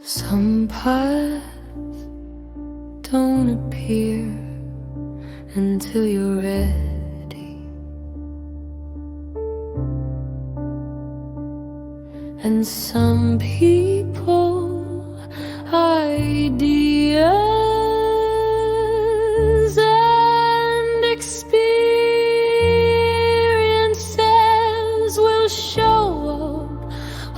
Some paths don't appear until you're ready, and some people, ideas, and experiences will show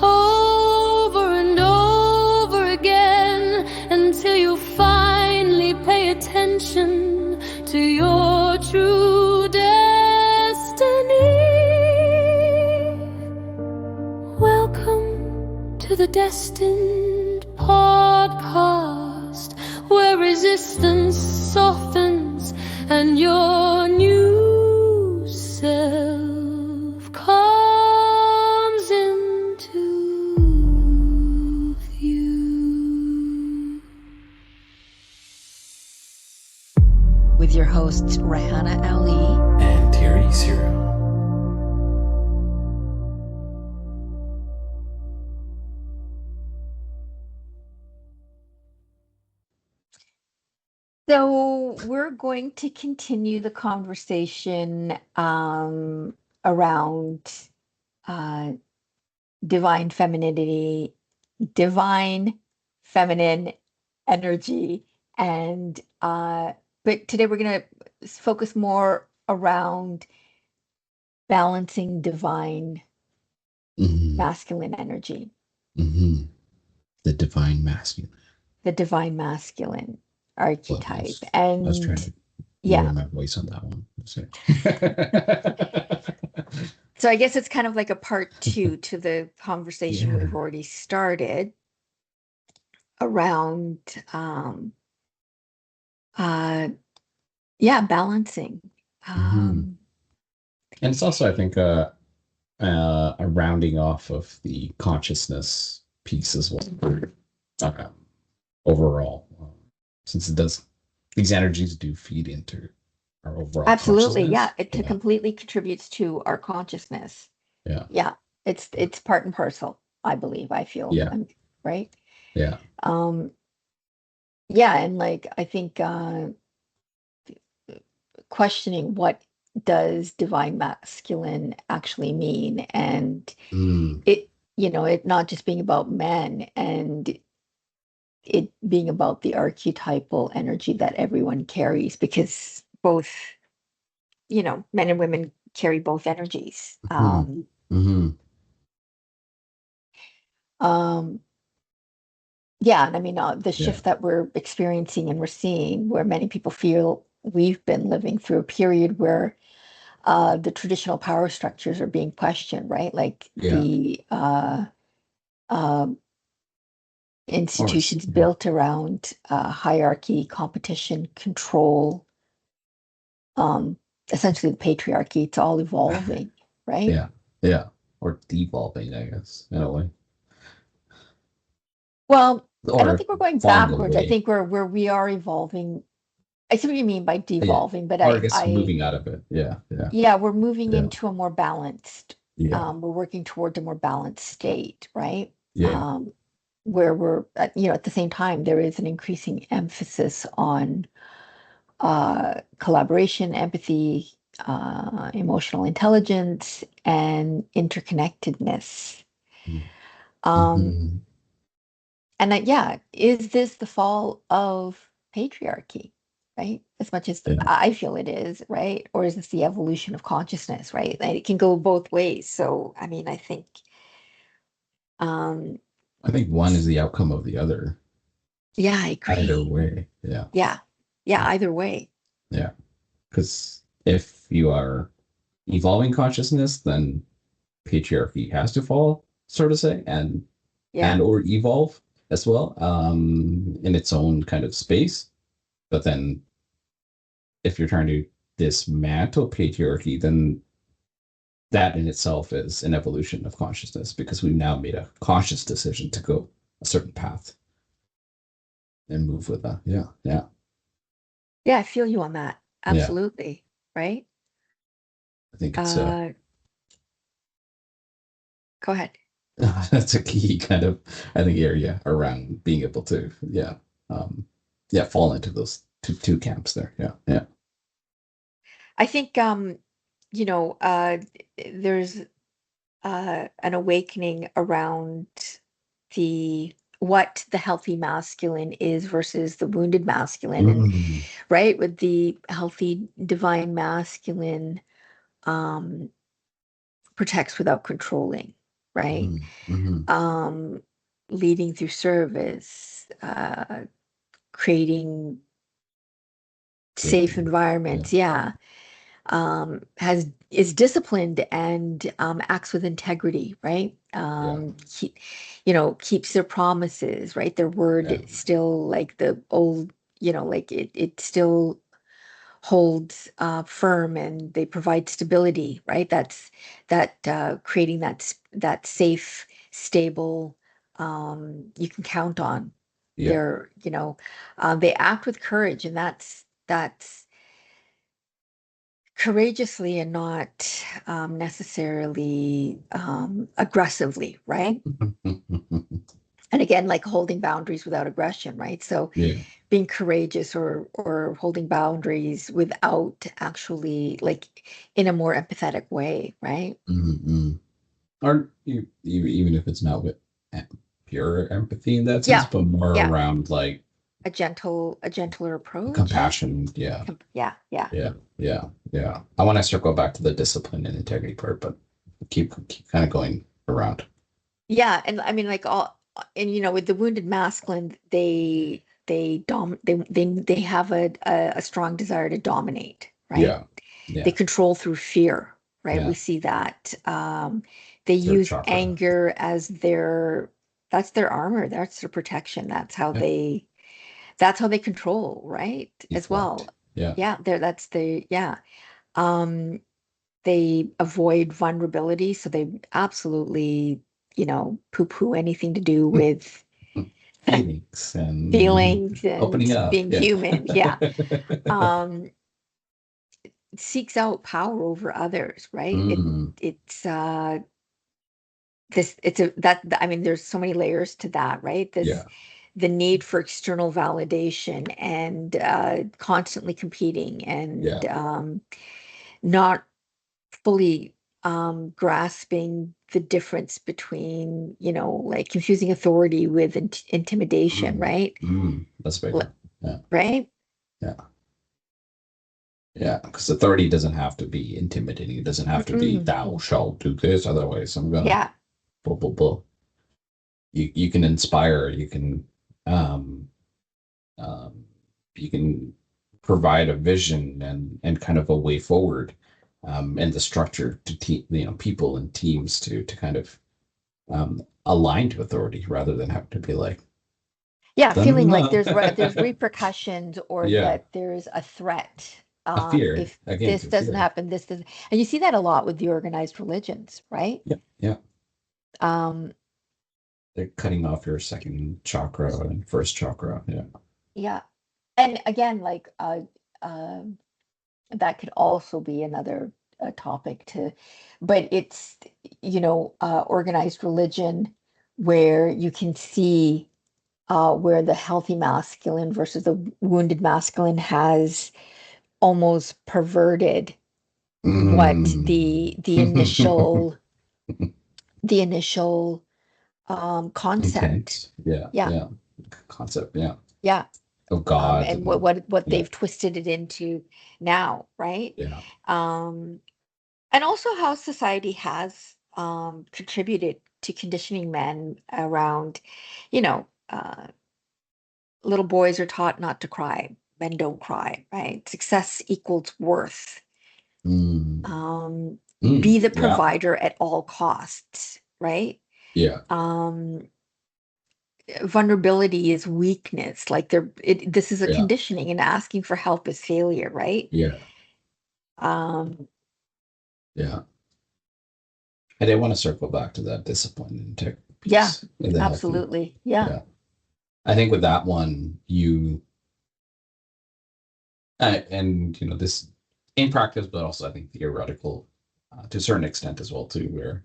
up over and over again until you finally pay attention to your true destiny. Welcome to the Destined Podcast, where resistance softens and your new self comes into view. With your hosts, Rahana Ali and Terry Cyril. So we're going to continue the conversation around divine femininity, divine feminine energy, and but today we're going to focus more around balancing divine masculine energy. The divine masculine. The divine masculine archetype. I was trying to lower my voice on that one. So I guess it's kind of like a part two to the conversation we've already started around balancing. And it's also, I think, a rounding off of the consciousness piece as well. Overall, since these energies do feed into our overall absolutely, consciousness. It completely contributes to our consciousness. It's part and parcel, I believe. I feel right. And like I think questioning what does divine masculine actually mean, and it not just being about men, and it being about the archetypal energy that everyone carries, because both men and women carry both energies. And I mean, the shift that we're experiencing and we're seeing, where many people feel we've been living through a period where the traditional power structures are being questioned, right? Like the institutions built around hierarchy, competition, control, essentially the patriarchy. It's all evolving, right? Or devolving, I guess, in a way. Well, I don't think we're going backwards. I think we are evolving. I see what you mean by devolving, but I guess moving out of it. We're moving into a more balanced. We're working towards a more balanced state, right? Where we're at the same time, there is an increasing emphasis on collaboration, empathy, emotional intelligence, and interconnectedness. And is this the fall of patriarchy, right? As much as I feel it is, right? Or is this the evolution of consciousness, right? And it can go both ways. So, I mean, I think one is the outcome of the other. Yeah, I agree. Either way, either way. Yeah, because if you are evolving consciousness, then patriarchy has to fall, so to say, and or evolve as well, in its own kind of space. But then, if you're trying to dismantle patriarchy, then that in itself is an evolution of consciousness, because we've now made a conscious decision to go a certain path and move with that. I feel you on that. Absolutely. Right. I think it's go ahead. That's a key kind of, I think, area around being able to, fall into those two camps there. Yeah, yeah. I think you know, there's an awakening around the what the healthy masculine is versus the wounded masculine, and Mm, right, with the healthy divine masculine um protects without controlling, right? mm, mhm. um Leading through service, creating safe Safety. Yeah, environments, yeah. Has is disciplined and acts with integrity, right? yeah, Keeps their promises, right? Their yeah, word still, like the old, like it still holds firm, and they provide stability, right? That creating that safe, stable, you can count on. yeah, They're, they act with courage, and that's courageously, and not necessarily aggressively, right? And again, like holding boundaries without aggression, right? So yeah. being courageous, or holding boundaries without actually, like, in a more empathetic way, right? Mm-hmm. Or even if it's not with em- pure empathy in that sense, Yeah, but more yeah. around like A gentler approach. compassion. Yeah, Yeah, yeah. yeah, yeah, yeah. I want to circle back to the discipline and integrity part, but keep kind of going around. Yeah, and I mean, like, all, and with the wounded masculine, they have a strong desire to dominate, right? Yeah, They yeah. control through fear, right? We Yeah, see that. They third use chakra. anger as that's their armor, that's their protection. Yeah, That's how they control, right? As well. deflect. Yeah. Yeah, that's the yeah. Um, they avoid vulnerability, so they absolutely, poo-poo anything to do with Feelings and feelings opening and up. being Yeah. human. Yeah. Um, Seeks out power over others, right? Mm, It's this it's a that I mean, there's so many layers to that, right? yeah, The need for external validation, and constantly competing, and yeah. not fully grasping the difference between, like confusing authority with intimidation, Mm, right? that's a big L- one. Yeah, Right? yeah, yeah. Because authority doesn't have to be intimidating. It doesn't have to be Mm-mm. thou shalt do this, otherwise I'm gonna Yeah. blah blah blah. You can inspire. Um um you can provide a vision and kind of a way forward, and the structure to people and teams to kind of align to authority rather than have to be like, Yeah, dun, feeling dun, like dun. there's repercussions, or Yeah, that there's a threat. a fear If again this through doesn't fear. happen, this doesn't, and you see that a lot with the organized religions, right? Yeah, yeah. Um, They're cutting off your second chakra and first chakra. Yeah. yeah. And again, like, that could also be another topic to, but it's, organized religion, where you can see where the healthy masculine versus the wounded masculine has almost perverted what Mm. the initial concept. Intent. Yeah, Yeah, yeah. Concept. Yeah. yeah. Of God And what and what yeah, they've twisted it into now, right? yeah. Um, and also how society has contributed to conditioning men around, you know, little boys are taught not to cry. Men don't cry, right? Success equals worth. Mm. Um, be Mm. the Yeah, provider at all costs, right? yeah, Um, Vulnerability is weakness. Like, this is a yeah, conditioning, and asking for help is failure, right? yeah, Um, yeah. I did want to circle back to that discipline and tech yeah, piece and the healthy. absolutely. Yeah. Yeah. I think with that one, and this in practice, but also I think theoretical to a certain extent as well too, where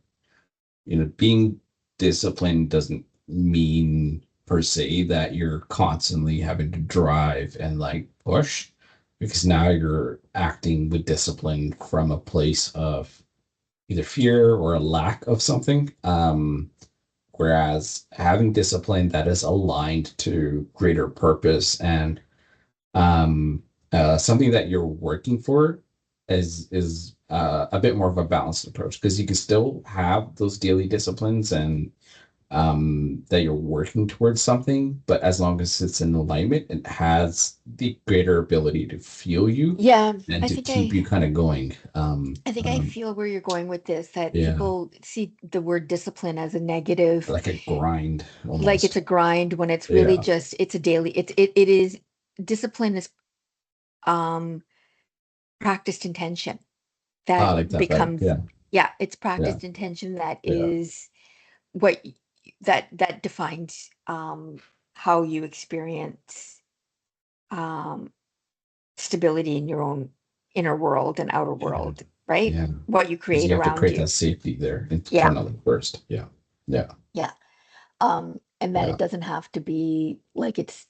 being discipline doesn't mean per se that you're constantly having to drive and like push, because now you're acting with discipline from a place of either fear or a lack of something. Whereas having discipline that is aligned to greater purpose and something that you're working for is a bit more of a balanced approach, because you can still have those daily disciplines and that you're working towards something, but as long as it's in alignment, it has the greater ability to fuel you Yeah, and I to think keep I you kind of going. I think I feel where you're going with this, that Yeah, people see the word discipline as a negative, like a grind like it's almost. a grind, when it's really Yeah, just it's a daily it is discipline is um practiced intention I that like that better. becomes, Yeah, yeah, it's yeah, practiced intention that yeah, is what that defines how you experience um stability in your own inner world and outer yeah, world, right? yeah. What you Because create you have to around create that you. safety there Yeah, internally first. Yeah, yeah, yeah. And that yeah. it doesn't have to be like it's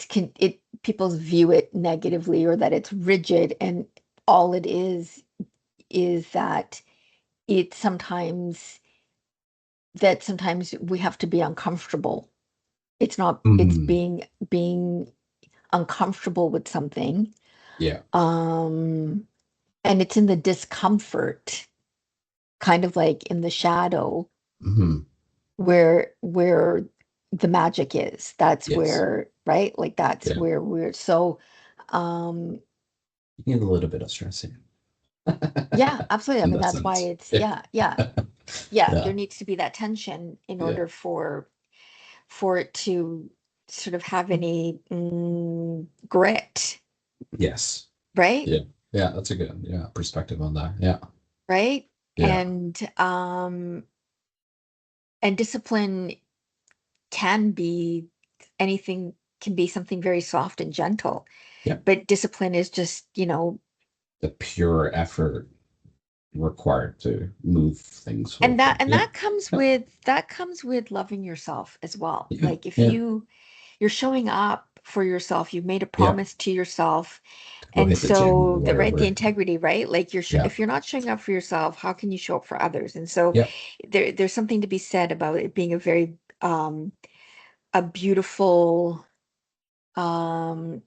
can it people view it negatively, or that it's rigid, and all it is that it sometimes that sometimes we have to be uncomfortable. It's not, it's Hmm. being uncomfortable with something. Yeah. Um and it's in the discomfort, kind of like in the shadow, Hmm. where the magic is. That's Yes. where, right? Like that's Yeah. where we're so um You need a little bit of stressing yeah, absolutely. I in mean, that that's why sense. it's, Yeah. yeah, yeah, yeah. Yeah. There needs to be that tension in Yeah. order for it to sort of have any grit, Yes. right? Yeah. Yeah. That's a good perspective on that. Yeah. Right? Yeah. And discipline can be anything, can be something very soft and gentle, Yeah. but discipline is just, The pure effort required to move things and forward. Yeah. Yeah. that comes with loving yourself as well. Yeah. Like if Yeah. you're showing up for yourself, you've made a Yeah. promise to yourself. Go And hit the gym or so the right, the whatever. integrity, right? Like Yeah. if you're not showing up for yourself, how can you show up for others? And so Yeah. there's something to be said about it being a beautiful, um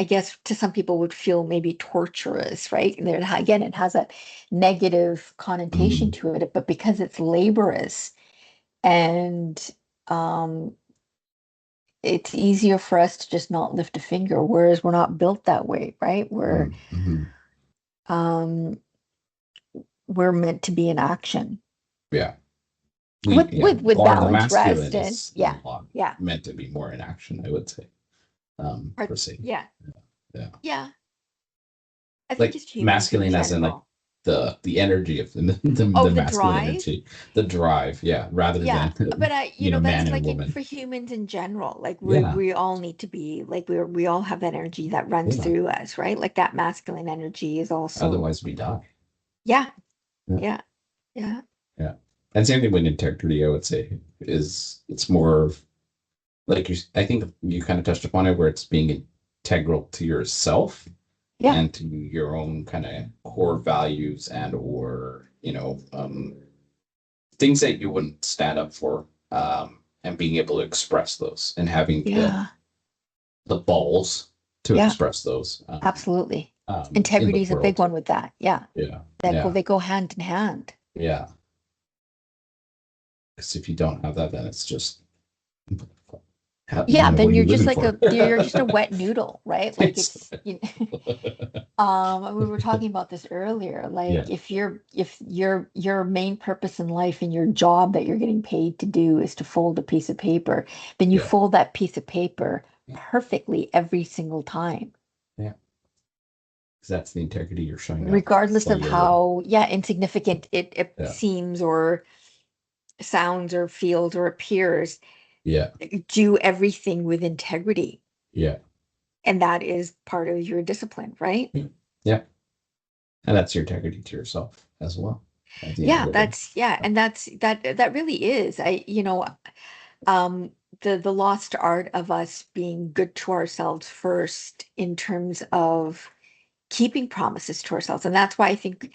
I guess to some people would feel maybe torturous, right? And there, again, it has a negative connotation Mm. to it, but because it's laborious, and um it's easier for us to just not lift a finger, whereas we're not built that way, right? Mm. Hmm. Um we're meant to be in action Yeah. with Yeah. Or the balance, rest, masculine and is yeah, yeah. meant to be more in action, I would say. Or, Per se. yeah, Yeah. yeah. I think Like just humans in masculine as in like general. the energy of Oh, the the masculine drive. energy, the drive, yeah, rather Yeah, than but man that's and like in woman. for humans in general. Like Yeah, we all need to be like we all have that energy that runs yeah. through us, right? Like that masculine energy is also, Otherwise we die. yeah, Yeah, yeah, yeah, yeah. And same thing with integrity, I would say, is it's more of like I think you kind of touched upon it, where it's being integral to yourself yeah, and to your own kind of core values and or things that you wouldn't stand up for, and being able to express those and having yeah, the balls to yeah, express those absolutely. in the Integrity is a big world. one with that. Yeah, Yeah, that go yeah, they go hand in hand. yeah. Because if you don't have that, then it's just Yeah, what then are you're you just living like for? you're just a wet noodle, right? Like It's- it's we were talking about this earlier. yeah, Like if your main purpose in life and your job that you're getting paid to do is to fold a piece of paper, then you yeah, fold that piece of paper perfectly every single time, yeah. Because that's the integrity you're showing up regardless while of you're living. how, yeah, insignificant it Yeah, seems or sounds or feels or appears. yeah, Do everything with integrity. yeah, And that is part of your discipline, right? yeah. And that's your integrity to yourself as well. at the end Yeah, of the day. and that really is. The lost art of us being good to ourselves first in terms of keeping promises to ourselves. And that's why I think,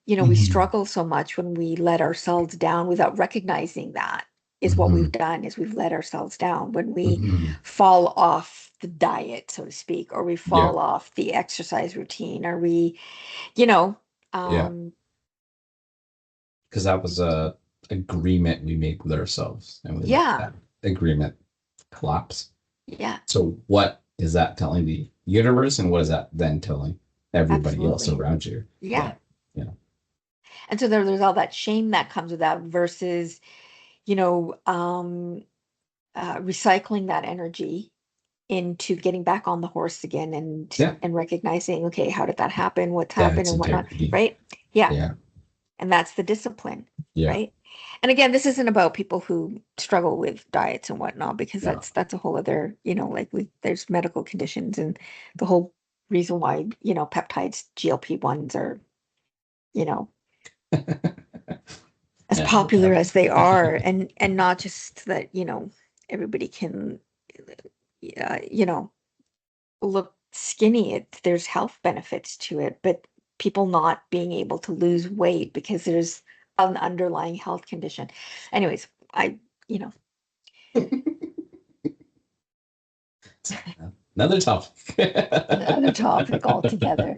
we Hmm. struggle so much when we let ourselves down without recognizing that is what we've Hmm. done, is we've let ourselves down when we Hmm. fall off the diet, so to speak, or we Yeah, fall off the exercise routine, or we, you know, yeah, um, because that was a agreement we made with ourselves, and we let yeah, that agreement collapse. yeah, So what is that telling the universe, and what is that then telling everybody else absolutely. around you? Yeah. Yeah, yeah, And so there's all that shame that comes with that versus, you know, um, recycling that energy into getting back on the horse again yeah. and recognizing, okay, how did that happen? What's happened That's and whatnot, integrity. right? Yeah. Yeah, And that's the discipline, yeah, right? And again, this isn't about people who struggle with diets and whatnot, because no. that's a whole other, like there's medical conditions and the whole reason why, peptides, GLP-1s are, you know, as Yeah, popular as they are, and not just that, everybody can, you know, look skinny. There's health benefits to it, but people not being able to lose weight because there's an underlying health condition. Anyways, you know, another topic. another topic altogether.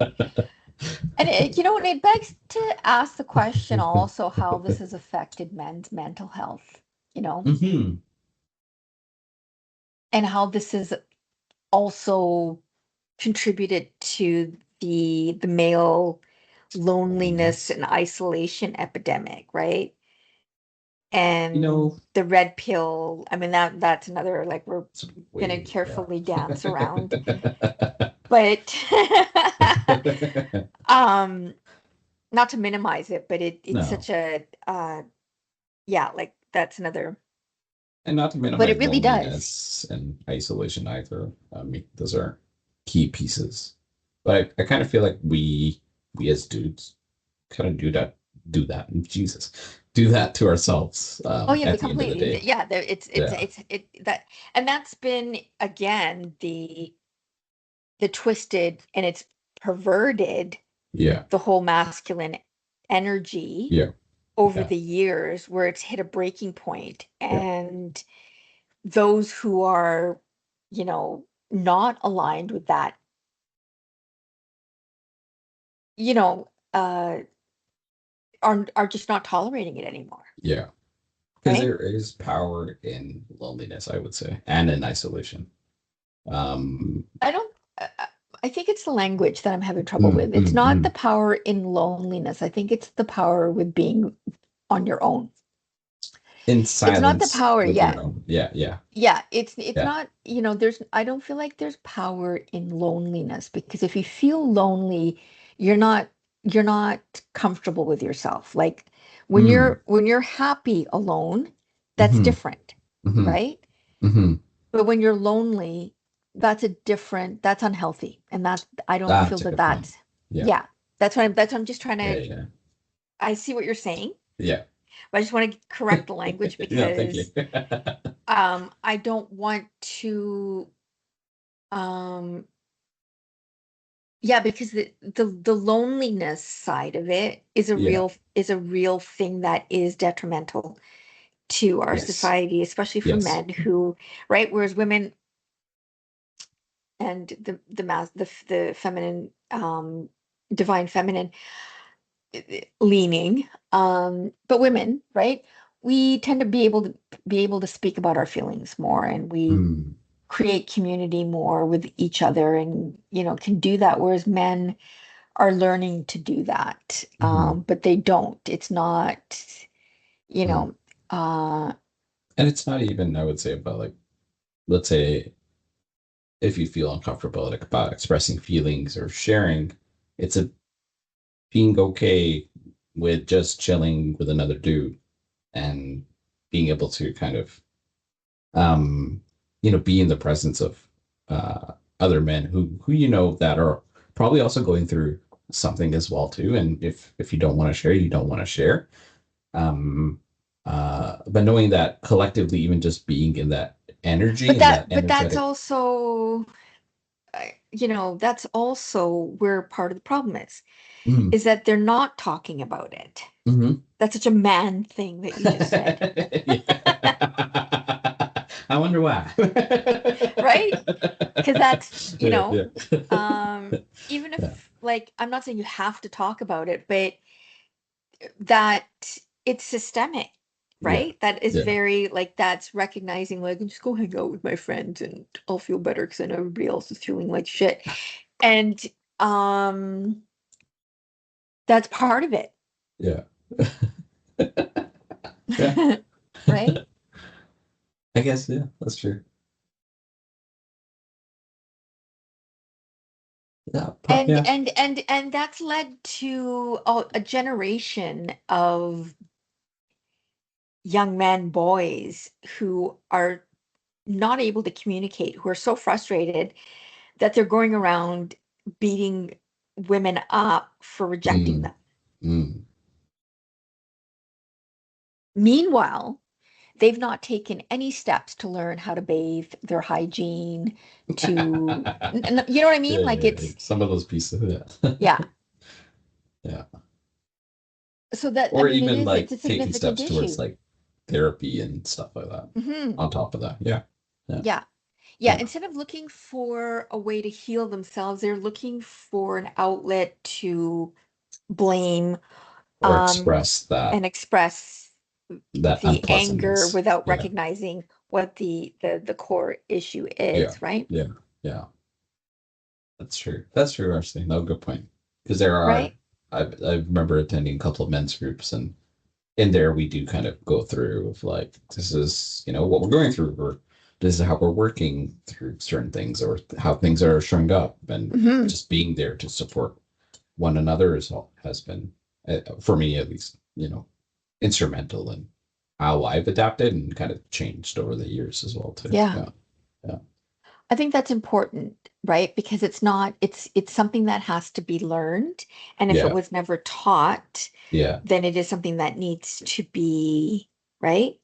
And it begs to ask the question also how this has affected men's mental health, Hmm. and how this has also contributed to the male loneliness Loneliness. and isolation epidemic, right? You And know, the red pill, I mean, that's another, like, we're it's gonna way, yeah. carefully dance around, but um not to minimize it, but it's No, such a yeah, like that's another, and not to but it minimize really does. loneliness and isolation either. I mean, those are key pieces. But I kind of feel like we as dudes kind of do that. Jesus, do that to ourselves Oh yeah, we at the end of the completely, day. yeah, Yeah, that, and that's been again the twisted, and it's perverted yeah, the whole masculine energy yeah, over yeah, the years, where it's hit a breaking point, yeah. and those who are, not aligned with that, you know uh are just not tolerating it anymore, Yeah. Because right? there is power in loneliness, I would say, and in isolation. Um, I don't I think it's the language that I'm having trouble mm, with. It's mm, not the mm. power in loneliness. I think it's the power with being on your own. In It's not the silence power with your yet. own. Yeah, yeah, Yeah, it's yeah. not, there's I don't feel like there's power in loneliness, because if you feel lonely, you're not you're not comfortable with yourself. Like when Mm, you're happy alone, that's mm-hmm, different, mm-hmm, right? mm-hmm. But when you're lonely, that's unhealthy. And I don't feel That's a that good point. that's, Yeah, yeah, that's what I'm just trying yeah, to, yeah, I see what you're saying, yeah. but I just want to correct the language, Yeah, thank you. because I don't want to, um yeah, because the loneliness side of it Yeah, is a real thing that is detrimental to our yes, society, especially for yes. men who, right? Whereas women and the feminine, divine feminine, leaning, but women, right? We tend to be able to speak about our feelings more, and we Mm, create community more with each other, and can do that, whereas men are learning to do that, mm-hmm, but they don't. It's not, you mm. know, uh, And it's not even, I would say, about like, let's say, if you feel uncomfortable like about expressing feelings or sharing, it's a being okay with just chilling with another dude and being able to kind of um be in the presence of other men who that are probably also going through something as well too. And if you don't want to share, you don't want to share. But knowing that collectively, even just being in that energy and that but that's energetic. also, that's also where part of the problem Mm. is that they're not talking about it. Mm-hmm. That's such a man thing that you just said. I wonder why. Right? Because that's, Yeah. even Yeah. if, like, I'm not saying you have to talk about it, but that it's systemic, Yeah. right? That is Yeah. very, like, that's recognizing, like, just go hang out with my friends and I'll feel better because I know everybody else is feeling like shit. And that's part of it. Yeah. Yeah. Right? I guess, yeah, that's true. Yeah. And Yeah. and that's led to a generation of young men, boys who are not able to communicate, who are so frustrated that they're going around beating women up for rejecting Mm. them. Mm. Meanwhile, they've not taken any steps to learn how to bathe, their hygiene, to, you know what I mean? Yeah, Like, yeah. it's, Some of those pieces, yeah. yeah. Yeah. So that, I Or mean, even it's a like taking significant steps towards issue. like therapy and stuff like that. Hmm. On top of that. Yeah. Yeah. Yeah. Yeah. Yeah. Instead of looking for a way to heal themselves, they're looking for an outlet to blame, Or um, express that and express the anger unpleasantness. without Yeah. recognizing what the core issue Yeah. is, right? Yeah. Yeah. That's true. That's true, actually. No, good point. Because there are, Right? I remember attending a couple of men's groups, and in there we do kind of go through of like, this is, what we're going through, or this is how we're working through certain things, or how things are showing up, and Hmm. just being there to support one another has been, for me at least, instrumental in how I've adapted and kind of changed over the years as well too. Yeah. Yeah. Yeah. I think that's important, right? Because it's something that has to be learned. And if it Yeah. was never taught, Yeah. then it is something that needs to be, right?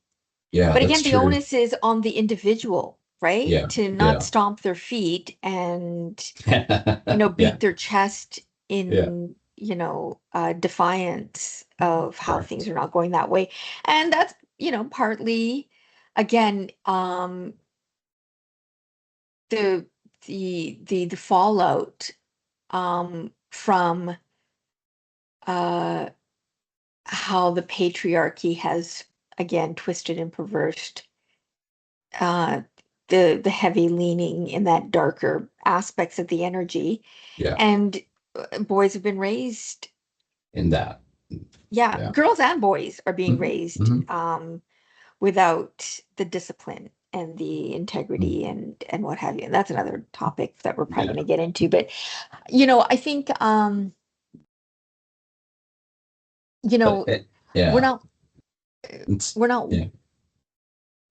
Yeah. But That's again, the true. onus is on the individual, right? Yeah. To not Yeah. stomp their feet and, Yeah. beat their chest Yeah. in, defiance of how things Correct. are not going that way. And that's, partly, again, the the fallout, from uh how the patriarchy has, again, twisted and perversed, uh the heavy leaning in that darker aspects of the energy. Yeah. And boys have been raised, In that. yeah, Yeah. girls and boys are being Hmm. raised, Hmm. without the discipline and the Hmm. integrity and what have you. And that's another topic that we're probably Yeah. going to get into. But I think, you But know we're yeah. not It's, we're not yeah.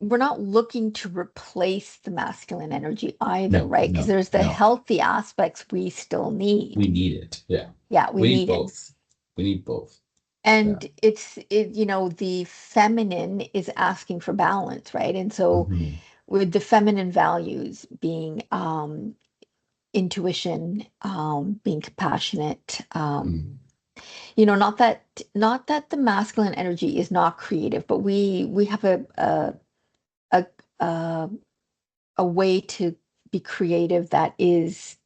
we're not looking to replace the masculine energy either, No, right? Because no, there's the no. healthy aspects we still We need. need it. Yeah. Yeah, we We need need it. both. We need both. Yeah. And the feminine is asking for balance, right? And so, Hmm. with the feminine values being, intuition, being compassionate, Mm. not that the masculine energy is not creative, but we have a a, a way to be creative that is,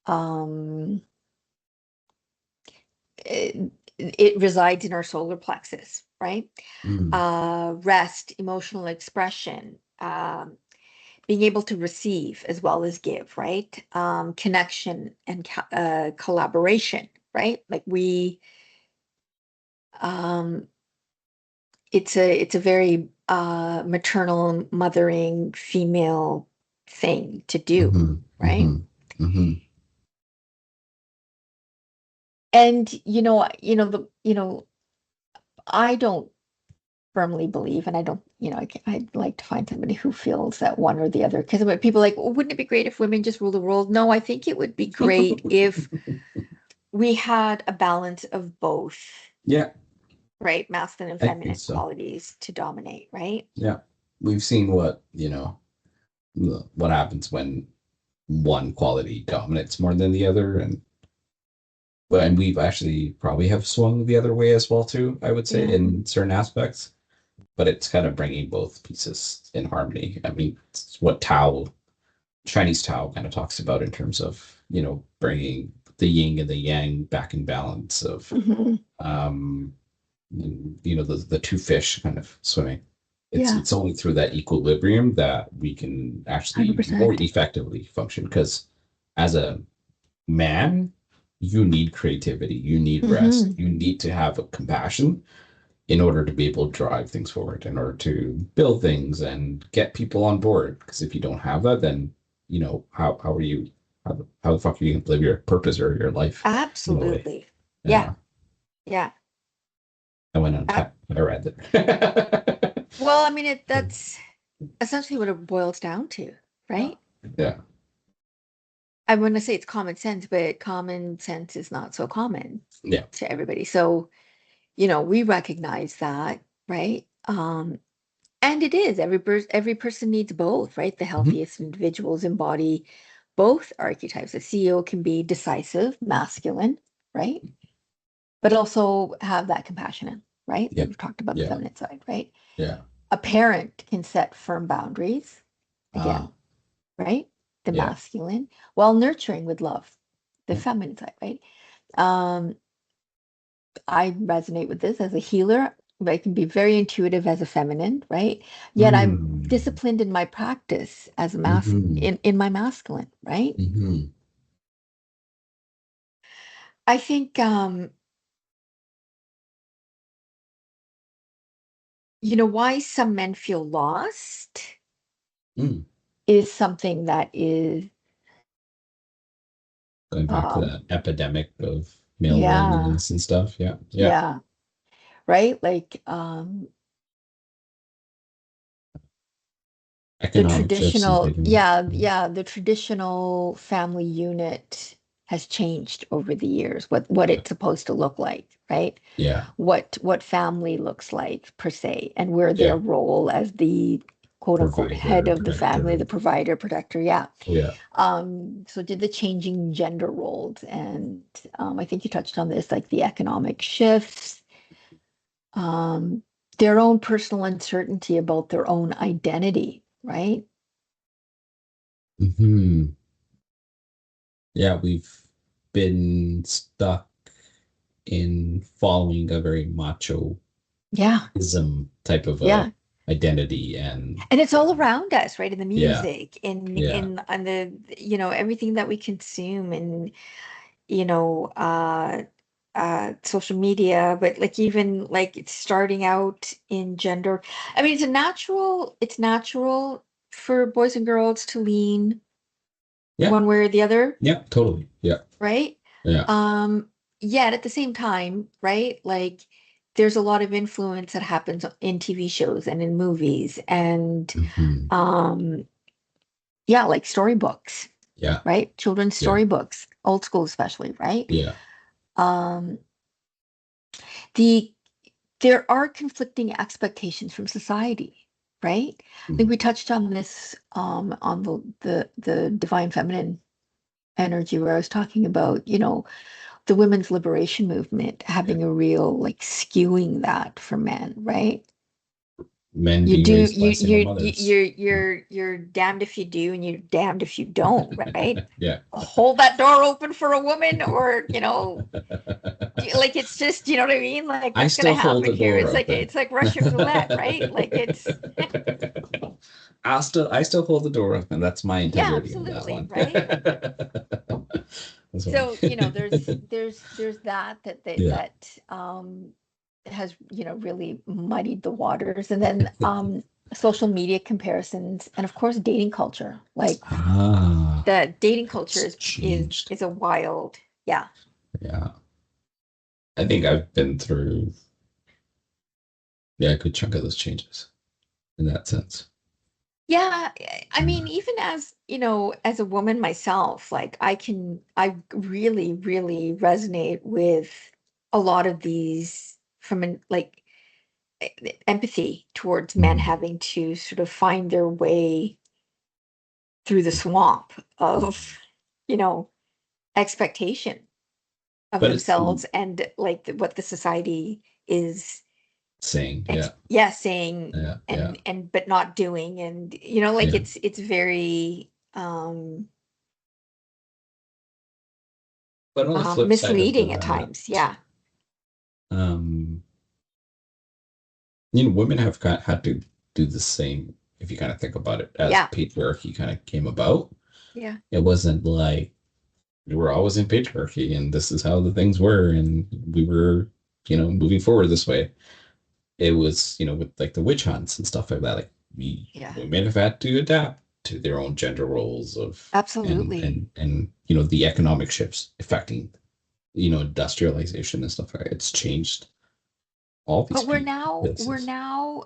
um it resides in our solar plexus, right? Mm. Rest, emotional expression, being able to receive as well as give, right? Connection and collaboration, right? Like, um, it's a very, maternal, mothering, female thing to do, Hmm. right? Hmm. Hmm. And I don't firmly believe, and I don't, I'd like to find somebody who feels that one or the other. Because when people are like, well, wouldn't it be great if women just rule the world? No, I think it would be great if we had a balance of both, Yeah, right? Masculine and I think feminine so. qualities to dominate, right? Yeah. We've seen what happens when one quality dominates more than the other, and we've actually probably have swung the other way as well too, I would say, Yeah. in certain aspects. But it's kind of bringing both pieces in harmony. I mean, it's what Chinese Tao kind of talks about in terms of, bringing the yin and the yang back in balance of, Mhm. um, the two fish kind of swimming. Yeah. It's only through that equilibrium that we can actually more 100%. effectively function. Because as a man, you need creativity, you need rest, Mhm. you need to have a compassion in order to be able to drive things forward, in order to build things and get people on board. Because if you don't have that, then how are you? How the fuck are you going to live your purpose or your life in a way? Absolutely. Yeah. Yeah, Yeah. I went on Ab- I read it. well, I mean, that's essentially what it boils down to, right? Yeah, I want to say it's common sense, but common sense is not so common yeah. to everybody. So, we recognize that, right? And it is every person needs both, right? The Mhm. healthiest individuals embody both archetypes. A CEO can be decisive, masculine, right? But also have that compassionate, right? Yeah, We've talked about the yeah, feminine side, right? yeah. A parent can set firm boundaries, Ah, again, right? The yeah. masculine, while nurturing with love, the Yeah. feminine side, right? Um, I resonate with this as a healer. I can be very intuitive as a feminine, right? Yet I'm Mm. disciplined in my practice as a Hmm. in my masculine, right? Hmm. I think why some men feel lost Mm. is something that is Going back to um that epidemic of male yeah, loneliness and stuff. Yeah, yeah. yeah, right? Like the Economic shifts is a traditional, big one. yeah, yeah, the traditional family unit has changed over the years, what Yeah, it's supposed to look like, right? yeah, What family looks like per se, and where their yeah. role as the quote unquote head Provider, of the family, protector. the provider, protector, yeah. Yeah. So did the changing gender roles, and I think you touched on this, like the economic shifts, um, their own personal uncertainty about their own identity, right? Hmm. Yeah, we've been stuck in following a very machoism Yeah, type of yeah. a identity, and And it's all around us, right? In the yeah, music, in yeah, in on the everything that we consume, and you know, uh social media, but like even like it's starting out in gender. I mean, it's natural for boys and girls to lean yeah, one way or the other, yeah, totally. Yeah, right? yeah. Yet at the same time, right? Like there's a lot of influence that happens in TV shows and in movies and Hmm. um yeah, like storybooks, Yeah, right? Children's yeah, storybooks, old school especially, right? yeah. Um the there are conflicting expectations from society, right? I think Mm. we touched on this on the divine feminine energy where I was talking about, the women's liberation movement Yeah. having a real like skewing that for men, right? Men You being do raised by single mothers. you're damned if you do and you're damned if you don't, right? Yeah. Hold that door open for a woman or, like it's just, you know what I mean? Like I what's gonna still hold happen the here? door It's like open. Russian roulette, right? Like it's I still hold the door open. That's my yeah, integrity in that absolutely, one. right? That's one. So, there's that Yeah. that has, really muddied the waters. And then social media comparisons and of course dating culture. Like Ah, the dating culture it's is changed. is a wild, yeah. Yeah. I think I've been through, yeah, a good chunk of those changes in that sense. Yeah, I mean, Mm. even as, as a woman myself, like I really, really resonate with a lot of these from like empathy towards men Mm. having to sort of find their way through the swamp of, you know, expectation of But it's themselves and like what the society is saying, yeah, saying yeah, yeah, and but not doing, and like yeah. it's very But on the flip side of misleading at that, times. Yeah. um, women have had to do the same. If you kind of think about it, as Yeah. patriarchy kind of came about, Yeah. it wasn't like we were always in patriarchy and this is how the things were, and we were, moving forward this way. It was, with like the witch hunts and stuff like that. Like Yeah. women have had to adapt to their own gender roles of Absolutely. and the economic shifts affecting industrialization and stuff like that. It's changed all these But we're people now we're places. now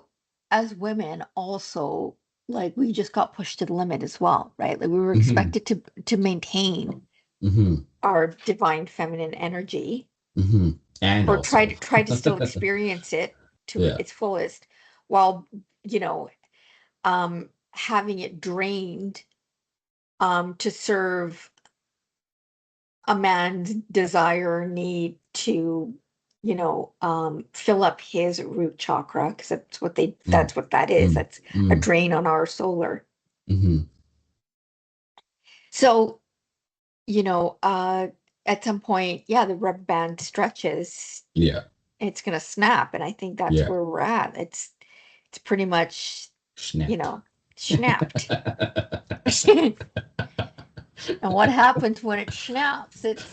as women also, like, we just got pushed to the limit as well, right? Like we were Hmm. expected to maintain Hmm. our divine feminine energy, Hmm. And or try also, to still experience it to yeah. its fullest, while having it drained to serve a man's desire or need to fill up his root chakra, because Mm. that's what that is. Mm. That's a Mm. drain on our solar. Hmm. So at some point, yeah, the rubber band stretches, Yeah. it's going to snap, and I think that's Yeah. where we're at. It's pretty much you Snapped. know snapped. And what happens when it snaps? It's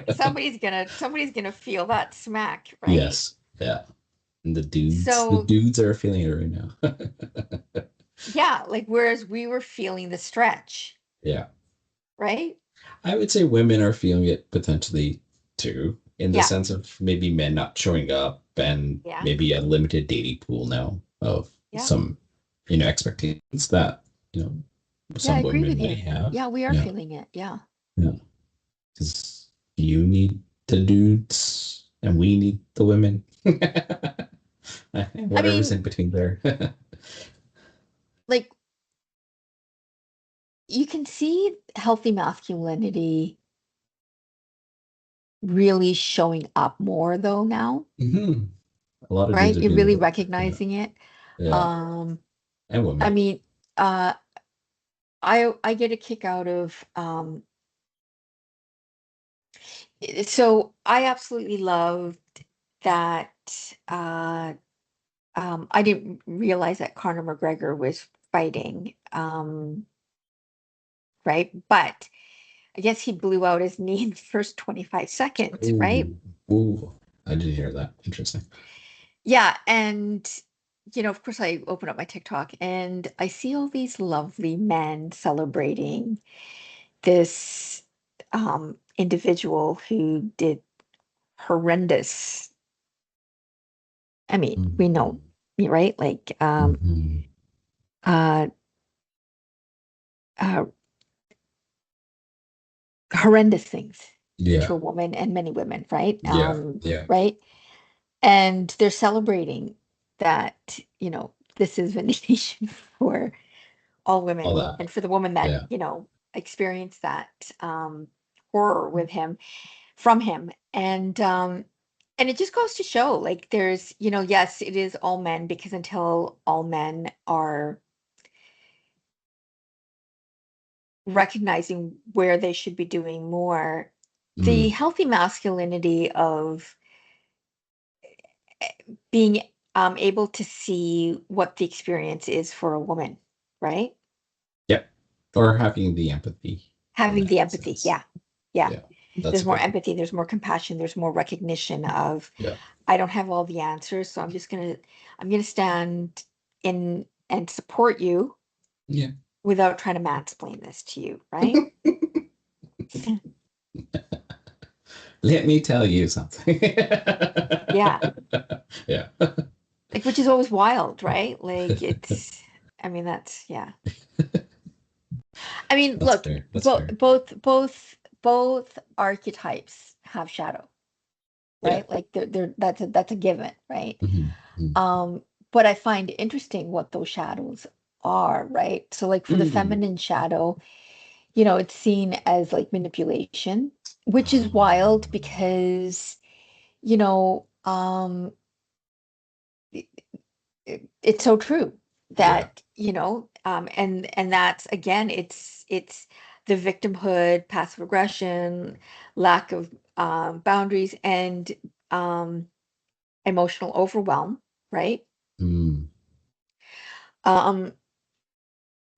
somebody's gonna feel that smack, right? Yes. Yeah. And the So dudes are feeling it right now. yeah, like whereas we were feeling the stretch, Yeah. right? I would say women are feeling it potentially too, in the Yeah, sense of maybe men not showing up and yeah, maybe a limited dating pool now of yeah, some, expectations that, you know, yeah. I some agree women with may you. have. Yeah, we are Yeah. feeling it. Yeah, Yeah. Because you need the dudes and we need the women. And I whatever's mean, in between there. like, you can see healthy masculinity really showing up more though now, Mhm. A lot of dudes right? are You're doing the really work. Yeah. recognizing it. Yeah. Um, And I women. mean, uh, I get a kick out of so I absolutely loved that uh I didn't realize that Conor McGregor was fighting, right? But I guess he blew out his knee in the first 25 seconds, right? Ooh. Ooh. I didn't hear that. Interesting. Yeah, and of course I open up my TikTok and I see all these lovely men celebrating this individual who did horrendous. I mean, we know, Mhm. right? Like Mhm. uh uh horrendous things to Yeah. a woman and many women, right? Yeah. Yeah. Right? And they're celebrating that, this is vindication for all All women, that. and for the woman that, Yeah. experienced that horror with him, from him. And it just goes to show, like, there's, yes, it is all men, because until all men are recognizing where they should be doing more, the Mm. healthy masculinity of being able to see what the experience is for a woman, right? Yep. Or having the empathy in Having that the empathy. sense. Yeah. Yeah. Yeah. That's There's a more big one. empathy, there's more compassion, there's more recognition of, Yeah. I don't have all the answers, so I'm gonna stand in and support you Yeah. without trying to mansplain this to you, right? Let me tell you something. Yeah. Yeah. Like, which is always wild, right? Like, it's I mean, that's yeah. I mean, That's look, fair. That's fair. both archetypes have shadow, Yeah. right? Like that's a given, right? Mm-hmm. But I find interesting what those shadows are, right? So like for the Mm. feminine shadow, it's seen as like manipulation, which is wild Um, because, you know, it, it's so true yeah. that, and that's again, it's the victimhood, passive aggression, lack of boundaries, and um, emotional overwhelm, right? Mm. Um,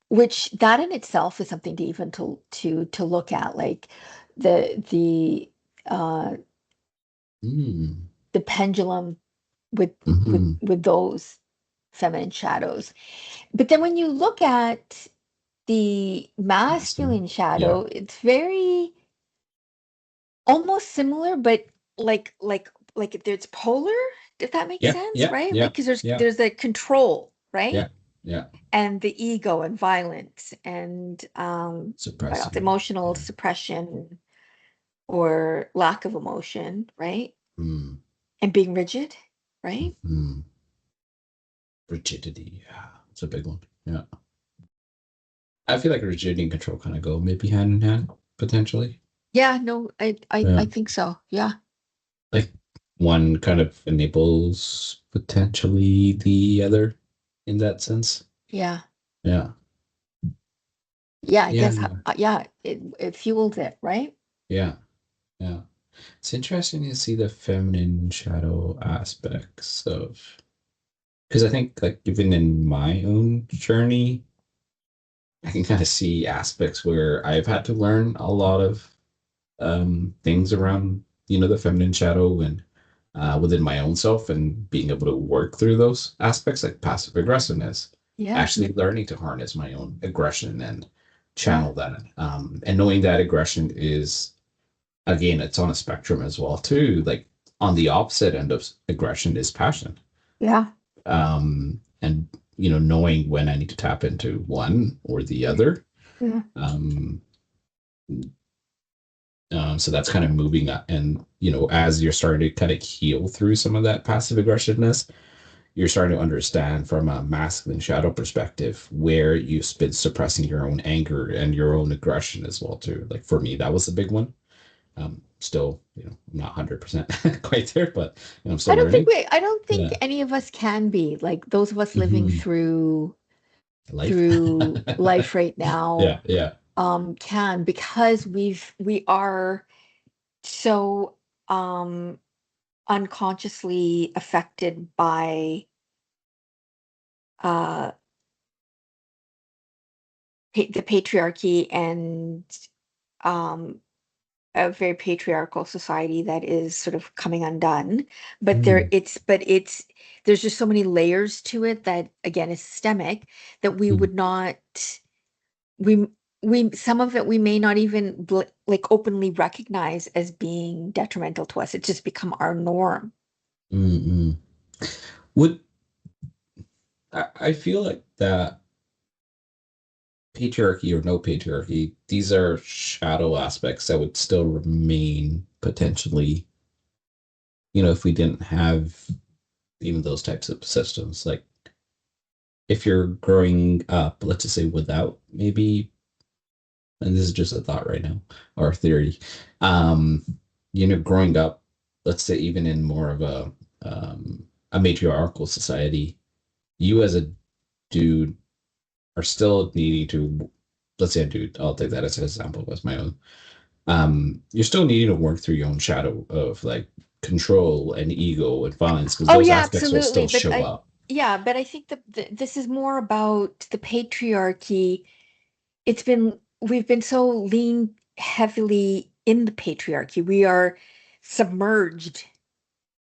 which that in itself is something to even to look at, like the uh Mm. the pendulum with Mm-hmm. with those feminine shadows. But then when you look at the Masculine. masculine Yeah. shadow, it's very almost similar, but like there's polar, if that makes Yeah. sense, Yeah. right? Like Yeah. because there's Yeah. there's a control, right? Yeah. Yeah. And the ego and violence and what else? Suppressing. Emotional Yeah. suppression or lack of emotion, right? Mm. And being rigid, right? Mm. Rigidity. Yeah. It's a big one. Yeah. I feel like rigidity and control kind of go maybe hand in hand, potentially. Yeah, no, I Yeah. think so. Yeah. Like one kind of enables potentially the other in that sense. Yeah. Yeah. Yeah, I Yeah. guess yeah, it fuels it, right? Yeah. Yeah. It's interesting to see the feminine shadow aspects of, because I think like even in my own journey, I can kind of see aspects where I've had to learn a lot of things around, the feminine shadow and within my own self and being able to work through those aspects like passive aggressiveness, Yeah. actually learning to harness my own aggression and Yeah. channel that. And knowing that aggression is, again, it's on a spectrum as well too. Like on the opposite end of aggression is passion. Yeah. And knowing when I need to tap into one or the other. Yeah. Um, so that's kind of moving up, and as you're starting to kind of heal through some of that passive aggressiveness, you're starting to understand from a masculine shadow perspective where you've been suppressing your own anger and your own aggression as well too. Like for me, that was a big one. Still, I'm not 100% quite there, but I'm still learning. I don't think Yeah. any of us can be like those of us living Hmm. Life. through life right now Yeah. Yeah. can, because we are so unconsciously affected by uh the patriarchy and um a very patriarchal society that is sort of coming undone. But Mm, there's just so many layers to it that again is systemic, that we mm, would not we we some of it we may not even like openly recognize as being detrimental to us. It's just become our norm. mm, mm. Would I feel like that patriarchy or no patriarchy, these are shadow aspects that would still remain potentially, if we didn't have even those types of systems. Like if you're growing up, let's just say without maybe, and this is just a thought right now or theory, um, growing up, let's say even in more of a matriarchal society, you as a dude are still needing to, let's say a dude, I'll take that as an example as my own. You're still needing to work through your own shadow of like control and ego and violence because Oh those yeah, aspects will absolutely. still show up. But I think this is more about the patriarchy. We've been so lean heavily in the patriarchy. We are submerged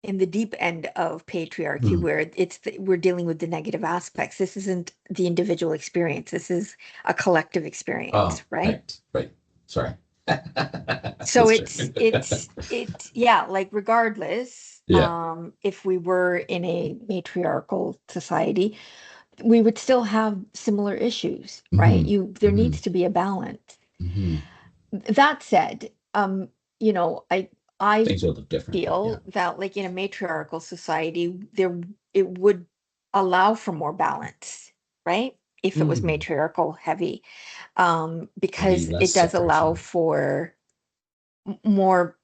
in the deep end of patriarchy, Hmm. where we're dealing with the negative aspects. This isn't the individual experience. This is a collective Oh, experience, right? right, right. Sorry. So That's true. yeah, like regardless, Yeah. if we were in a matriarchal society, we would still have similar issues, right? There needs to be a balance. That said, I Things will look different, but feel that like in a matriarchal society, it would allow for more balance, right? If it was matriarchal heavy, because maybe less it does allow separation. for more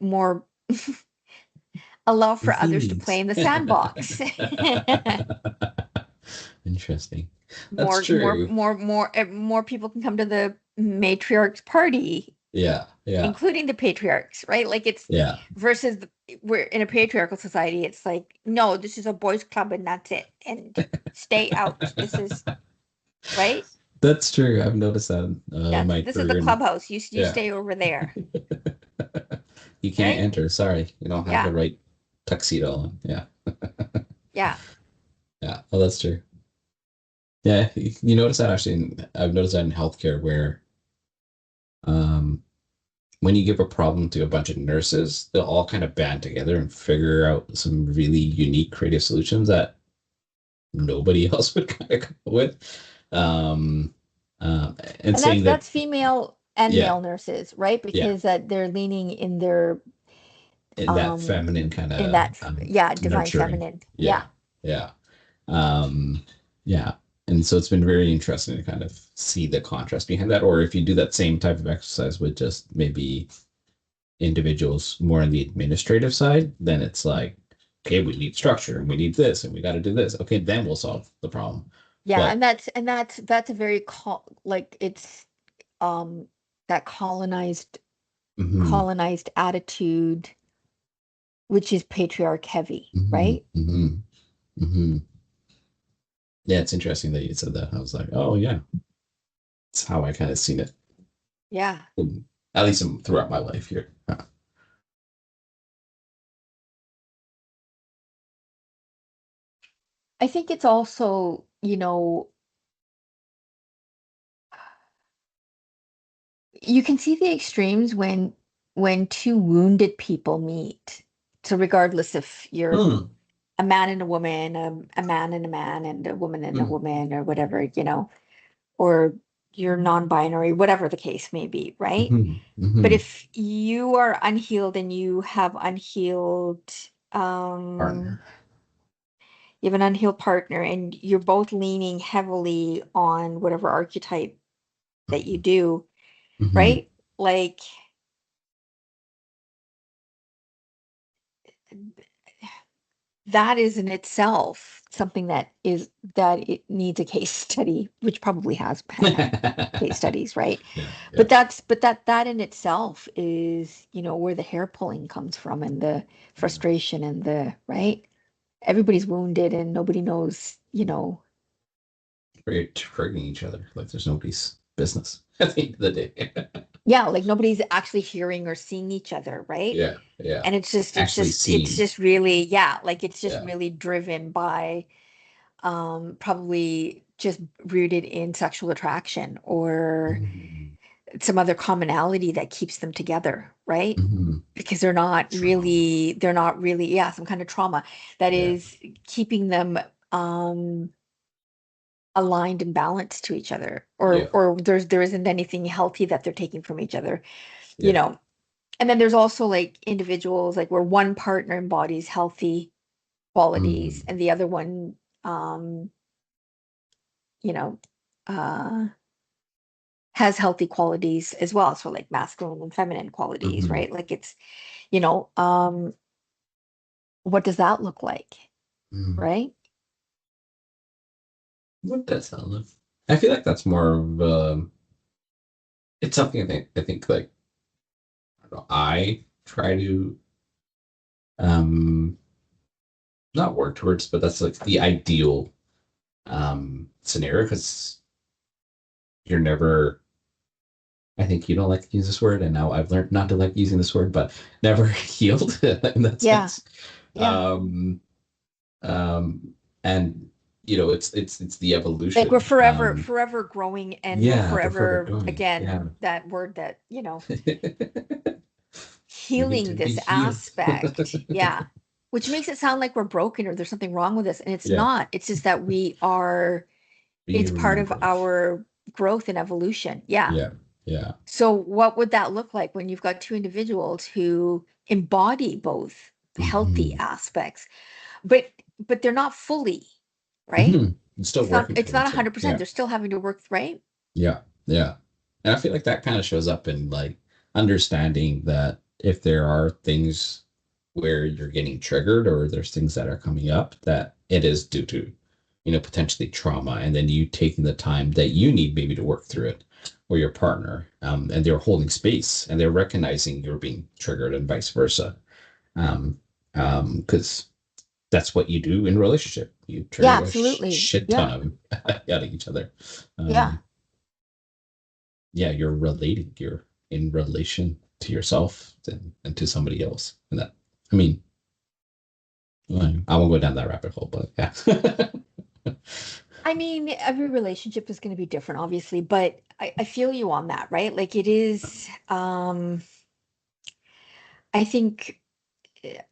allow for others to Feelings. play in the sandbox. Interesting. That's true. More people can come to the matriarch's party, Yeah. including the patriarchs, right? Like it's versus we're in a patriarchal society. It's like, no, this is a boys' club and that's it, and stay out. This is right. That's true. I've noticed that my This is career. the clubhouse. You stay over there. You can't enter. Sorry, you don't have the right tuxedo on. Yeah. Yeah. Oh, that's true. Yeah, you notice that actually. I've noticed that in healthcare where, when you give a problem to a bunch of nurses, they'll all kind of band together and figure out some really unique, creative solutions that nobody else would kind of come up with. And saying that's female and male nurses, right? Because that they're leaning in their that feminine kind of in that divine nurturing. Feminine. And so it's been very interesting to kind of see the contrast behind that. Or if you do that same type of exercise with just maybe individuals more on the administrative side, then it's like, okay, we need structure and we need this and we got to do this. Okay, then we'll solve the problem. Yeah, but, and that's a very it's that colonized attitude, which is patriarch heavy, right? Yeah, it's interesting that you said that. I was like, oh yeah, it's how I kind of seen it. Yeah, at least throughout my life here. I think it's also, you can see the extremes when two wounded people meet. So regardless if you're a man and a woman, a man and a man, and a woman and a woman, or whatever, or you're non-binary, whatever the case may be, right? But if you are unhealed and you have unhealed Partner. You have an unhealed partner and you're both leaning heavily on whatever archetype that you do, right? Like that is in itself something that it needs a case study, which probably has case studies, right? But that in itself is, where the hair pulling comes from and the frustration and the right. Everybody's wounded and nobody knows, We're hurting each other like there's nobody's business at the end of the day. Yeah, like nobody's actually hearing or seeing each other, right? Yeah. And it's just really, like it's just really driven by probably just rooted in sexual attraction or some other commonality that keeps them together, right? Because they're not really, some kind of trauma that is keeping them aligned and balanced to each other, or there isn't anything healthy that they're taking from each other, And then there's also like individuals like where one partner embodies healthy qualities and the other one has healthy qualities as well, so like masculine and feminine qualities, right? Like it's what does that look like, right? What does that look? I feel like that's more of it's something I think like I try to not work towards, but that's like the ideal scenario, because you're never, I think you don't like to use this word, and now I've learned not to like using this word, but never healed in that sense. And it's the evolution. Like we're forever growing and forever again, that word that, healing this aspect. Which makes it sound like we're broken or there's something wrong with us. And it's not. It's just that we are It's part of remember. our growth and evolution. Yeah. Yeah. Yeah. So what would that look like when you've got two individuals who embody both healthy Hmm. aspects, but they're not fully, right? Hmm. Still working It's not towards it. 100%. Yeah. They're still having to work, right? Yeah. Yeah. And I feel like that kind of shows up in like understanding that if there are things where you're getting triggered or there's things that are coming up, that it is due to, potentially trauma. And then you taking the time that you need maybe to work through it, or your partner, and they're holding space and they're recognizing you're being triggered and vice versa. Um, because that's what you do in a relationship. You Yeah, trigger a absolutely. shit Yeah. ton of out of each other. Yeah. Um, yeah, you're relating. You're in relation to yourself and to somebody else. And that, I mean, I won't go down that rabbit hole, but yeah. I mean, every relationship is going to be different, obviously, but I feel you on that, right? Like it is, I think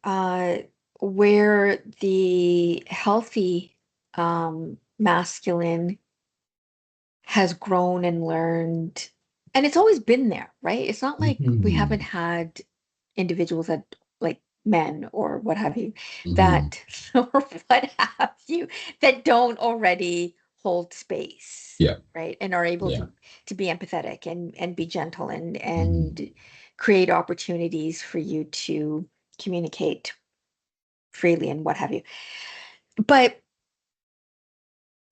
uh, where the healthy masculine has grown and learned, and it's always been there, right? It's not like we haven't Mhm. had individuals that, like men or what have you, Mhm. that or what have you, that don't already hold space, Yeah. right? And are able Yeah. to be empathetic and be gentle Mhm. and create opportunities for you to communicate freely and what have you. But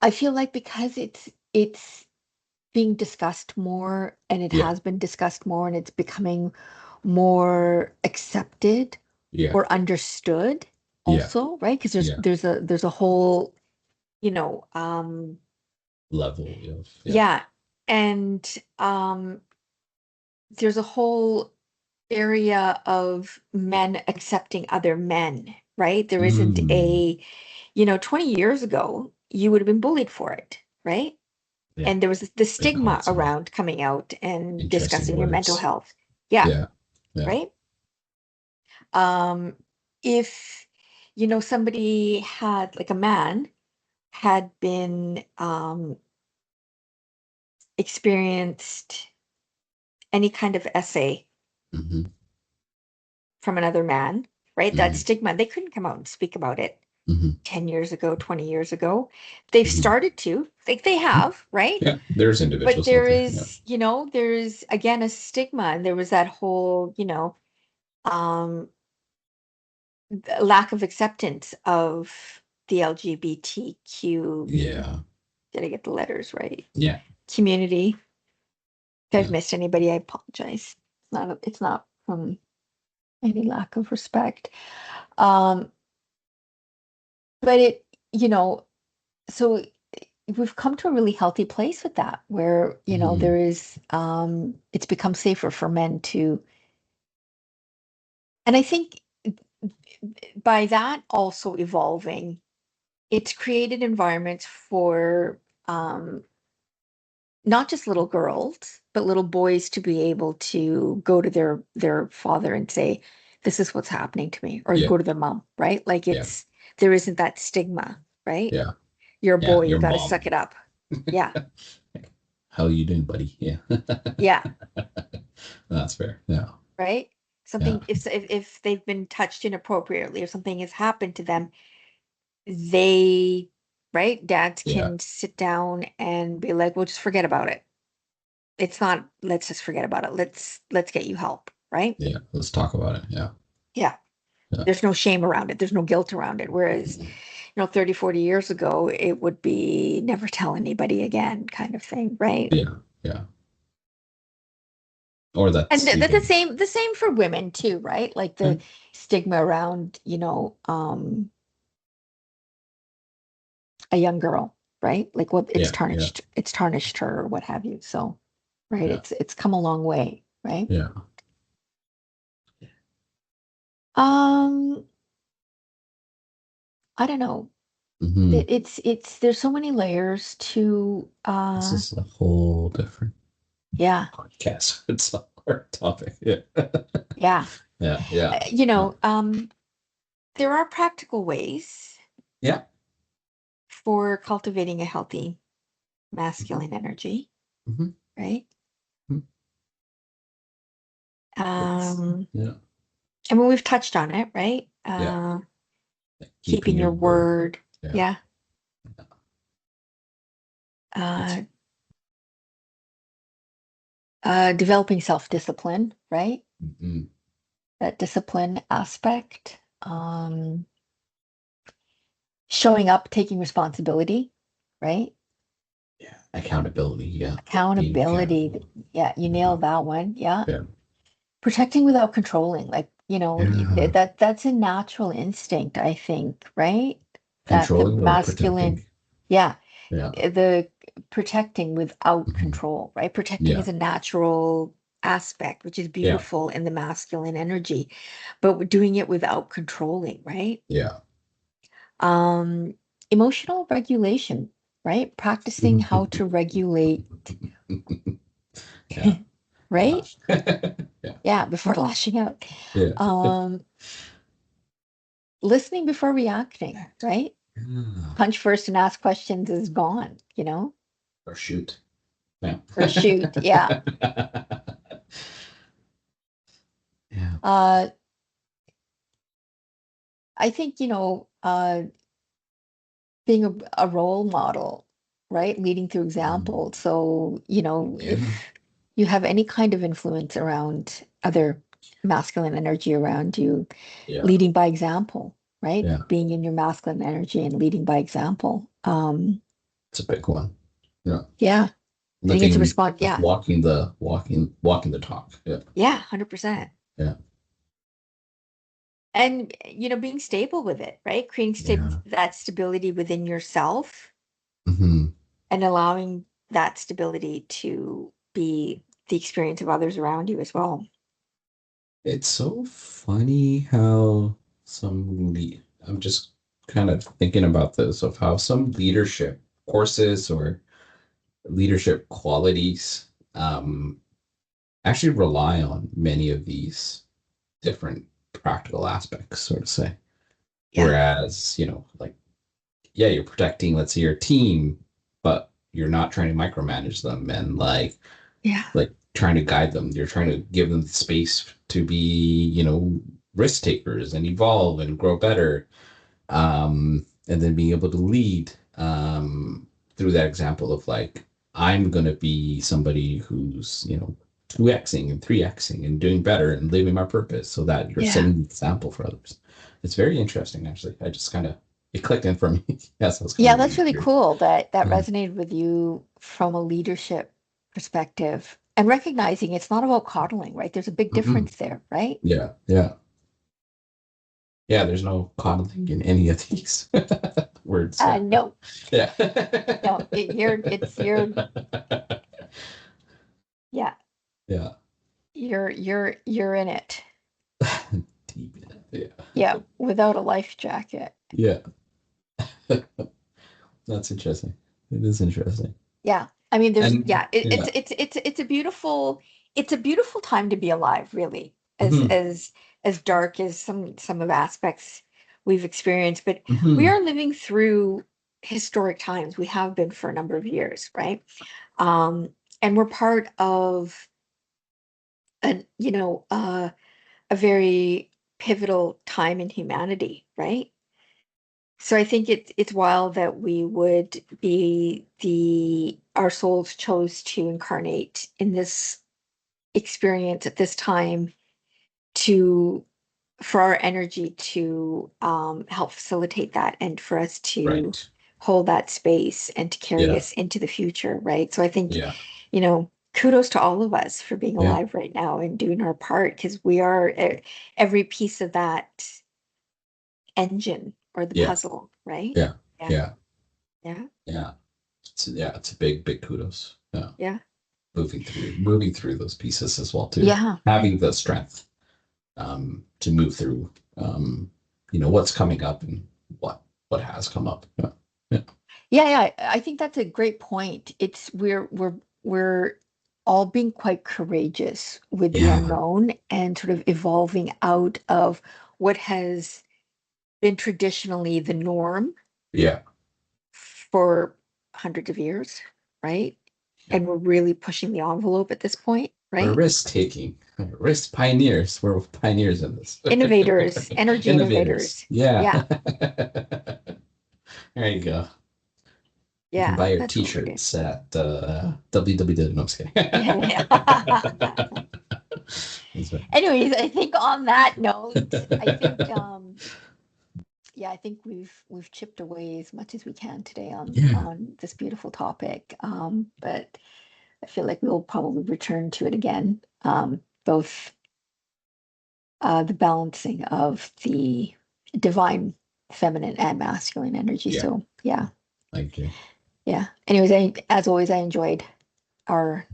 I feel like because it's being discussed more and it Yeah. has been discussed more and it's becoming more accepted Yeah. or understood Yeah. also, right? Because Yeah. there's a whole, Level of, yeah. yeah, and there's a whole area of men accepting other men, right? There isn't Mm. 20 years ago, you would have been bullied for it, right? Yeah. And there was the Yeah. Oh, stigma some around coming out and interesting discussing your mental words. health. Yeah, Yeah. Yeah. right. If somebody had, like, a man had been experienced any kind of essay Hmm. from another man, right? That Hmm. stigma, they couldn't come out and speak about it Hmm. 10 years ago, 20 years ago. They've Hmm. started to, like they have, right? Yeah. There's But individuals out there there. Yeah. is, there's again a stigma, and there was that whole, um lack of acceptance of the LGBTQ, Yeah. did I get the letters right? Yeah. Community. If I've Yeah. missed anybody, I apologize. It's not from any lack of respect. Um, but you know, so we've come to a really healthy place with that, where, Hmm. there is, it's become safer for men to, and I think by that also evolving, it's created environments for, not just little girls, but little boys to be able to go to their father and say, "This is what's happening to me," or Yeah. go to their mom, right? Like Yeah. there isn't that stigma, right? Yeah. You're a Yeah. boy, you Your got to mom. suck it up. Yeah, How you doing, buddy? Yeah. yeah, That's fair. Yeah. right. Yeah. Something, if they've been touched inappropriately or something has happened to them, they, right, dads Yeah. can sit down and be like, "Well, just forget about it. It's not. Let's just forget about it. Let's get you help," right? Yeah. Let's talk about it. Yeah. Yeah. Yeah. There's no shame around it. There's no guilt around it. Whereas, 30, 40 years ago, it would be never tell anybody again kind of thing, right? Yeah. Yeah. Or And that's the even. same for women too, right? Like Yeah. the stigma around, a young girl, right? Like what Yeah. Yeah. it's tarnished her or what have you. So, right, Yeah. it's come a long way, right? Yeah. Um, I don't know. Hmm. It's there's so many layers to This is a whole different yeah, podcast. It's our topic. Yeah. yeah. Yeah. Yeah. Uh, you know, um, there are practical ways Yeah. for cultivating a healthy masculine energy, Mm-hmm. right? Mhm. Yeah. I mean, we've touched on it, right? Like Keeping your word. Yeah. Yeah. It's, Developing self-discipline, right? mhm. That discipline aspect. Showing up, taking responsibility, right? Yeah. Accountability. Yeah. Being Accountability. accountable. Yeah, you Yeah. nailed that one. Yeah. Yeah. Protecting without controlling, like, Yeah. that's a natural instinct, I think, right? That the Controlling or masculine, protecting. yeah, Yeah. the protecting without Mhm. control, right? Protecting Yeah. is a natural aspect, which is Yeah. beautiful in the masculine energy, but we're doing it without controlling, right? Yeah. Um, Emotional regulation, right? Practicing how to regulate, Yeah. right? Yeah. Yeah, before lashing out. Yeah. Um, Listening before reacting, right? Yeah. Punch first and ask questions is gone, Or shoot. Yeah. or shoot. Yeah. Yeah. Uh, I think, being a role model, right? Leading through Mm. example. So, Yeah. if you have any kind of influence around other masculine energy around you, Yeah. leading by example, right? Yeah. Being in your masculine energy and leading by example. It's a big one. Yeah. Yeah, I think it's a Living, response. Yeah, walking the talk. Yeah. yeah, 100%. Yeah. And being stable with it, right? Creating Yeah. that stability within yourself Hmm. and allowing that stability to be the experience of others around you as well. It's so funny how I'm just kind of thinking about this of how some leadership courses or leadership qualities actually rely on many of these different practical aspects, so to say. Yeah, Whereas, like, yeah, you're protecting, let's say, your team, but you're not trying to micromanage them and yeah, trying to guide them. You're trying to give them the space to be, risk takers and evolve and grow better. And then being able to lead through that example of like, I'm going to be somebody who's, 2Xing and 3Xing and doing better and living my purpose so that you're yeah. setting the example for others. It's very interesting, actually. I just kind of, it clicked in for me. Yes, I was kind Yeah, of that's reading really through. cool that Yeah. resonated with you from a leadership perspective and recognizing it's not about coddling, right? There's a big Mhm. difference there, right? Yeah. Yeah. Yeah. There's no coddling in any of these words. Yeah. No, Yeah. no, yeah, Yeah. you're in it. Deep in it. Yeah. Yeah, without a life jacket. Yeah. That's interesting. It is interesting. Yeah. I mean, And yeah. it's a beautiful time to be alive, really, Hmm. as dark as some of aspects we've experienced. But we Hmm. are living through historic times. We have been for a number of years, right? Um, and we're part of an, a very pivotal time in humanity, right? So I think it's wild that we would be our souls chose to incarnate in this experience at this time to for our energy to help facilitate that and for us to Right. hold that space and to carry Yeah. us into the future, right? So I think, Yeah. kudos to all of us for being Yeah. alive right now and doing our part because we are every piece of that engine or the Yeah. puzzle, right? Yeah. Yeah. Yeah. Yeah. Yeah. It's a big, big kudos. Yeah. Yeah. Moving through those pieces as well too. Yeah. Having the strength to move through what's coming up and what has come up. Yeah. Yeah. Yeah, yeah. I think that's a great point. It's we're all being quite courageous with the Yeah. unknown and sort of evolving out of what has been traditionally the norm Yeah. for hundreds of years. right? And we're really pushing the envelope at this point, right? We're risk-taking. Risk pioneers. We're pioneers in this. Innovators, energy innovators. Yeah. There you go. Yeah. You can buy your that's what we're doing. t-shirts at www. No, I'm just kidding. Anyways, I think on that note, I think I think we've chipped away as much as we can today on this beautiful topic. But I feel like we'll probably return to it again. Both the balancing of the divine feminine and masculine energy. Yeah. So yeah. Thank you. Yeah. Anyways, as always, I enjoyed our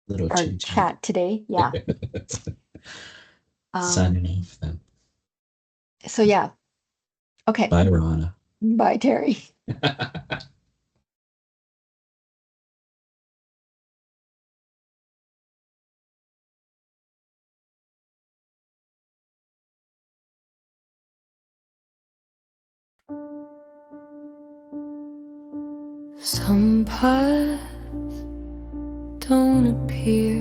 Little chat today. Yeah. Signing off then. So yeah. Okay. Bye, Rana. Bye, Terry. Some paths don't appear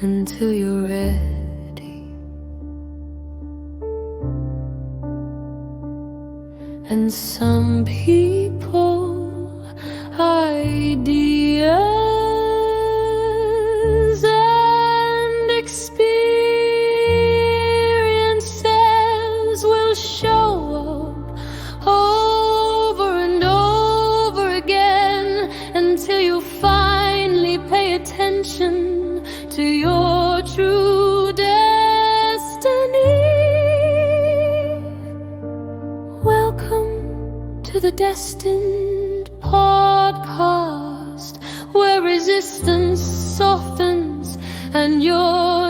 until you're ready, and some people, ideas, and experiences will show up over and over again until you finally pay attention to your true destiny. Welcome to the Destined Podcast, where resistance softens and your